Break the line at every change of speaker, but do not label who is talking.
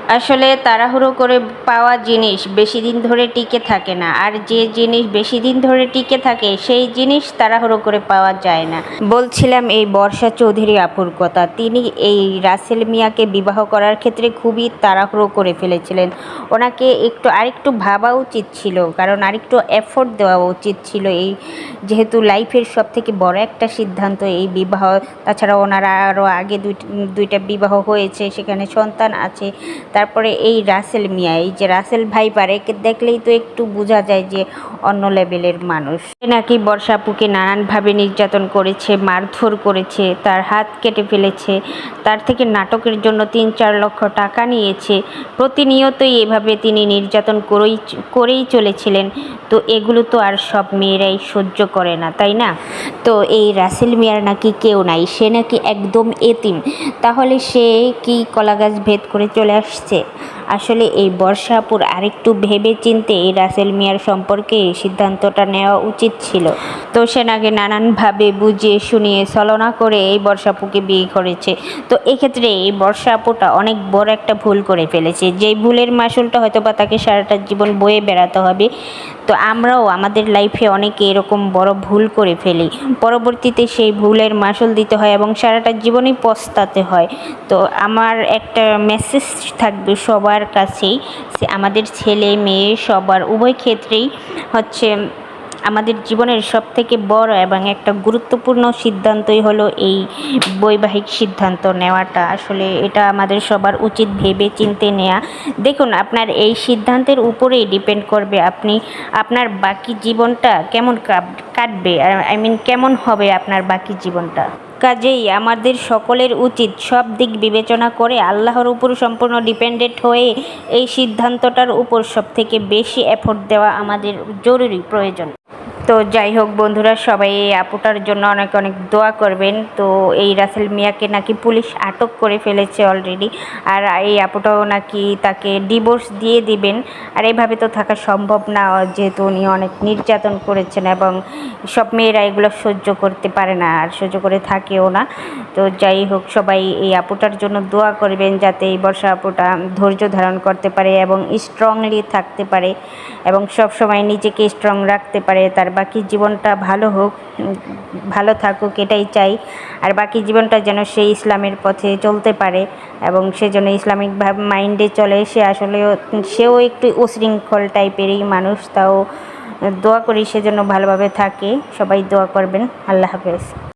আসলে তাড়াহুড়ো করে পাওয়া জিনিস বেশি দিন ধরে টিকে থাকে না, আর যে জিনিস বেশি দিন ধরে টিকে থাকে সেই জিনিস তাড়াহুড়ো করে পাওয়া যায় না। বলছিলাম এই বর্ষা চৌধুরী আপুর কথা। তিনি এই রাসেল মিয়াকে বিবাহ করার ক্ষেত্রে খুবই তাড়াহুড়ো করে ফেলেছিলেন। ওনাকে আরেকটু ভাবা উচিত ছিল, কারণ আরেকটু এফোর্ট দেওয়া উচিত ছিল। এই যেহেতু লাইফের সব থেকে বড় একটা সিদ্ধান্ত এই বিবাহ, তাছাড়া ওনারা আরও আগে দুইটা বিবাহ হয়েছে, সেখানে সন্তান আছে। তারপরে এই রাসেল মিয়া, এই যে রাসেল ভাইপার, একে দেখলেই তো একটু বোঝা যায় যে অন্য লেভেলের মানুষ। সে নাকি বর্ষা আপুকে নানানভাবে নির্যাতন করেছে, মারধর করেছে, তার হাত কেটে ফেলেছে, তার থেকে নাটকের জন্য ৩-৪ লক্ষ টাকা নিয়েছে। প্রতিনিয়তই এভাবে তিনি নির্যাতন করেই চলেছিলেন। তো এগুলো তো আর সব মেয়েরাই সহ্য করে না, তাই না? তো এই রাসেল মিয়ার নাকি কেউ নাই, সে নাকি একদম এতিম। তাহলে সে কি কলাগাছ ভেদ করে চলে আসছে? আসলে এই বর্ষা আপুর আরেকটু ভেবে চিন্তে এই রাসেল মিয়ার সম্পর্কে সিদ্ধান্তটা নেওয়া উচিত ছিল। তো সে নাকি নানানভাবে বুঝিয়ে শুনিয়ে ছলনা করে এই বর্ষা আপুকে বিয়ে করেছে। তো এক্ষেত্রে এই বর্ষা আপুটা অনেক বড় একটা ভুল করে ফেলেছে, যেই ভুলের মাসুলটা হয়তো বা তাকে সারাটা জীবন বয়ে বেড়াতে হবে। তো আমরাও আমাদের লাইফে অনেকে এরকম বড় ভুল করে ফেলি, পরবর্তীতে সেই ভুলের মাসুল দিতে হয় এবং সারাটা জীবনই পস্তাতে হয়। তো আমার একটা মেসেজ থাকবে সবার কাছেই, আমাদের ছেলে মেয়ে সবার উভয় ক্ষেত্রেই হচ্ছে আমাদের জীবনের সবথেকে বড় এবং একটা গুরুত্বপূর্ণ সিদ্ধান্তই হলো এই বৈবাহিক সিদ্ধান্ত নেওয়াটা। আসলে এটা আমাদের সবার উচিত ভেবে চিন্তে নেওয়া। দেখুন, আপনার এই সিদ্ধান্তের উপরেই ডিপেন্ড করবে আপনি আপনার বাকি জীবনটা কেমন কাটবে, কেমন হবে আপনার বাকি জীবনটা। কাজেই আমাদের সকলের উচিত সব দিক বিবেচনা করে আল্লাহর উপর সম্পূর্ণ ডিপেন্ডেন্ট হয়ে এই সিদ্ধান্তটার উপর সবথেকে বেশি এফোর্ট দেওয়া আমাদের জরুরি প্রয়োজন। তো যাই হোক বন্ধুরা, সবাই এই আপুটার জন্য অনেক অনেক দোয়া করবেন। তো এই রাসেল মিয়াকে নাকি পুলিশ আটক করে ফেলেছে অলরেডি, আর এই আপুটাও নাকি তাকে ডিভোর্স দিয়ে দিবেন। আর এইভাবে তো থাকা সম্ভব না, যেহেতু উনি অনেক নির্যাতন করেছেন এবং সব মেয়েরা এগুলো সহ্য করতে পারে না আর সহ্য করে থাকেও না। তো যাই হোক, সবাই এই আপুটার জন্য দোয়া করবেন যাতে এই বর্ষা আপুটা ধৈর্য ধারণ করতে পারে এবং স্ট্রংলি থাকতে পারে এবং সব সময় নিজেকে স্ট্রং রাখতে পারে। তার বাকি জীবনটা ভালো হোক, ভালো থাকুক, এটাই চাই। আর বাকি জীবনটা যেন সে ইসলামের পথে চলতে পারে এবং সে যেন ইসলামিক মাইন্ডে চলে। সেও একটু উশৃঙ্খল টাইপেরই মানুষ, তাও দোয়া করি সে যেন ভালোভাবে থাকে। সবাই দোয়া করবেন। আল্লাহ হাফেজ।